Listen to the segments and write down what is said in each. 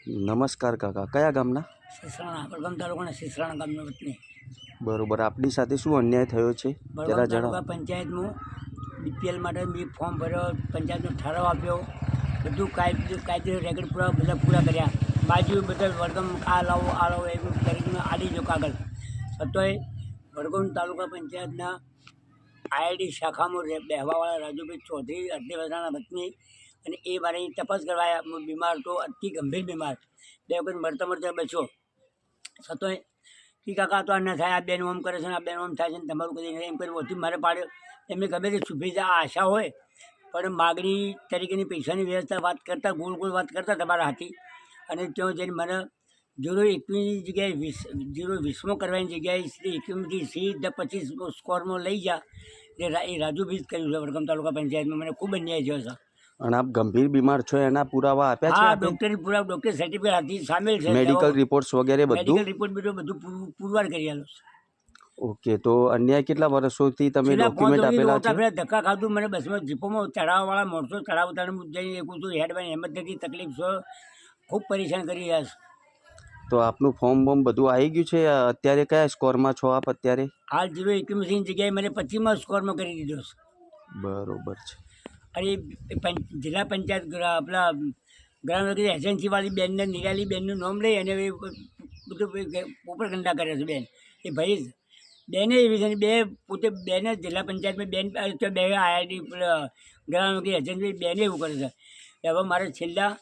નમસ્કાર કાકા, કયા ગામના? સિસરાણા બળગામ તાલુકાના સિસરાણા ગામનો વતની. બરોબર, આપની સાથે શું અન્યાય થયો છે જરા બળગામ જણાવો. તાલુકા પંચાયતનું બીપીએલ માટે બી ફોર્મ ભર્યો, પંચાયતનો ઠરાવ આપ્યો, બધું કાયદેસર રેકોર્ડ બધા પૂરા કર્યા. બાજુ બધા વડગામ આ લાવો એવું કરીને આડી જો કાગળ. છતાંય વડગામ તાલુકા પંચાયતના આઈઆઈડી શાખામાં બેહવાવાળા રાજુભાઈ ચૌધરી અડધી વર્ષના વતની અને એ મારે તપાસ કરવા બીમાર તો અતિ ગંભીર બીમાર, 2 વખત મળતા બચ્યો. છતાંય કે કાકા તો આ ન થાય, આ બેન ઓમ કરે છે ને આ બેન ઓમ થાય છે ને તમારું કદી એમ કરી ઓછી મારે પાડ્યો. એમને ગમે તે શુભેચ્છા આશા હોય પણ માગણી તરીકેની પૈસાની વ્યવસ્થા વાત કરતાં ગોળ વાત કરતા તમારા હાથી. અને ત્યાં જઈને મને 0-21ની જગ્યાએ 20 કરવાની જગ્યાએ 21થી સીધા 25 સ્કોરમાં લઈ જા. એ રાજુભાઈ જ કર્યું છે વડગામ તાલુકા પંચાયતમાં. મને ખૂબ અન્યાય થયો છે. અને આપ ગંભીર બીમાર છો એના પુરાવા આપ્યા છે? હા, ડૉક્ટરી પુરાવા, ડૉક્ટર સર્ટિફિકેટ હાથી સામેલ છે. મેડિકલ રિપોર્ટ્સ વગેરે બધું? મેડિકલ રિપોર્ટ બધું પુરવાર કરી આલો. ઓકે, તો અન્યાય કેટલા વર્ષોથી તમે ડોક્યુમેન્ટ આપેલા છે? ધક્કા ખાધું મને બસમાં જીપોમાં ચડાવવાવાળા માણસો ચડાવતા જઈને એકું છું હેડવાની હિંમત નથી, તકલીફ છે, ખૂબ પરેશાન કરી રહ્યા છે. તો આપનું ફોર્મ બોર્મ બધું આવી ગયું છે? અત્યારે કયા સ્કોરમાં છો આપ અત્યારે? હાલ 0-21ની જગ્યાએ મને 25માં સ્કોરમાં કરી દીધો છે. બરોબર છે. અને જિલ્લા પંચાયત આપણા ગ્રામ વિકાસ એજન્સીવાળી બેનને નિરાલી બેનનું નામ લઈ અને બધું ઉપરગંડા કરે છે બેન. એ ભાઈ જ બેને એવી છે, બે પોતે બેને જિલ્લા પંચાયતમાં બેન બે આઈઆઈડી ગ્રામ વિકાસ એજન્સી બેને એવું કરે છે. હવે મારે છેલ્લા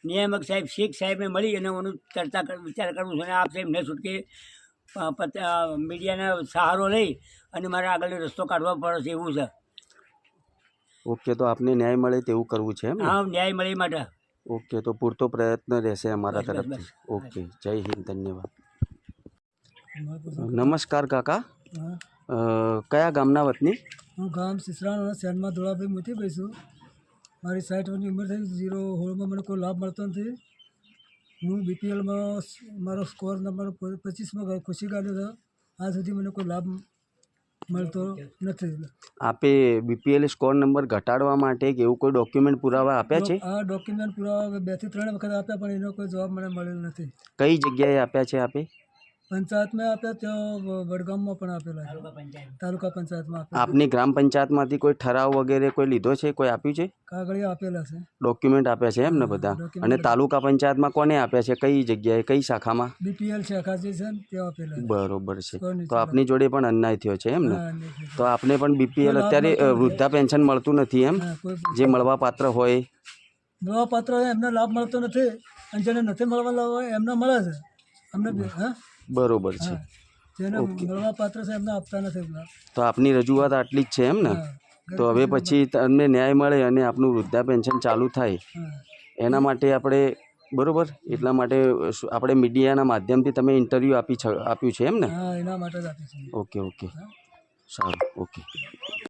નિયામક સાહેબ શેખ સાહેબને મળી અને એનું વિચાર કરવું છે અને આપ સાહેબ ન છૂટકે મીડિયાનો સહારો લઈ અને મારે આગળ રસ્તો કાઢવો પડે છે એવું છે. ઓકે, તો આપને ન્યાય મળે તેવું કરવું છે એમ? હા, ન્યાય મળે માટે. ઓકે, તો પૂરતો પ્રયત્ન રહેશે અમારા તરફથી. ઓકે, જય હિન્દ, ધન્યવાદ. નમસ્કાર કાકા, કયા ગામના વતની? હું ગામ સિસરાણા શહેરમાં ધોળાભાઈ મોતીભાઈ છું. મારી 60 વર્ષની ઉંમર થઈ. 0-16માં મને કોઈ લાભ મળતો નથી. હું બીપીએલમાં મારો સ્કોર નંબર 25માં ખુશી કાઢ્યો હતો. આજ સુધી મને કોઈ લાભ મળતો નથી. આપે બીપીએલ સ્કોર નંબર ઘટાડવા માટે કે એવું કોઈ ડોક્યુમેન્ટ પુરાવા આપ્યા છે? આ ડોક્યુમેન્ટ પુરાવા 2 થી 3 વખત આપ્યા પણ એનો કોઈ જવાબ મને મળેલો નથી. કઈ જગ્યાએ આપ્યા છે આપે? પંચાયતમાં આપ્યા, ત્યાં વડગામમાં પણ આપેલા છે, તાલુકા પંચાયતમાં આપ્યા. આપની ગ્રામ પંચાયતમાંથી કોઈ ઠરાવ વગેરે કોઈ લીધો છે, કોઈ આપ્યું છે? કાગળિયા આપેલા છે, ડોક્યુમેન્ટ આપ્યા છે એમ ને બધા? અને તાલુકા પંચાયતમાં કોને આપ્યા છે, કઈ જગ્યાએ, કઈ શાખામાં? બીપીએલ શાખા જે છે ને ત્યાં આપેલા. બરોબર છે. તો આપની જોડે પણ અન્યાય થયો છે એમ ને? તો આપને પણ બીપીએલ અત્યારે વૃદ્ધા પેન્શન મળતું નથી એમ, જે મળવા પાત્ર હોય? મળવા પાત્ર એમને લાભ મળતો નથી અને જેને નથી મળવા હોય એમને મળે છે. અમને હા, બરોબર છે. જેને મળવા પાત્ર છે એમને આપતા નથી. તો આપની રજૂઆત આટલી જ છે એમ ને? તો હવે પછી તમને ન્યાય મળે અને આપનું વૃદ્ધા પેન્શન ચાલુ થાય એના માટે આપણે, બરોબર, એટલા માટે આપણે મીડિયાના માધ્યમથી તમે ઇન્ટરવ્યૂ આપ્યું છે એમ ને? હા, એના માટે જ આપી છે. ઓકે, સારું, ઓકે.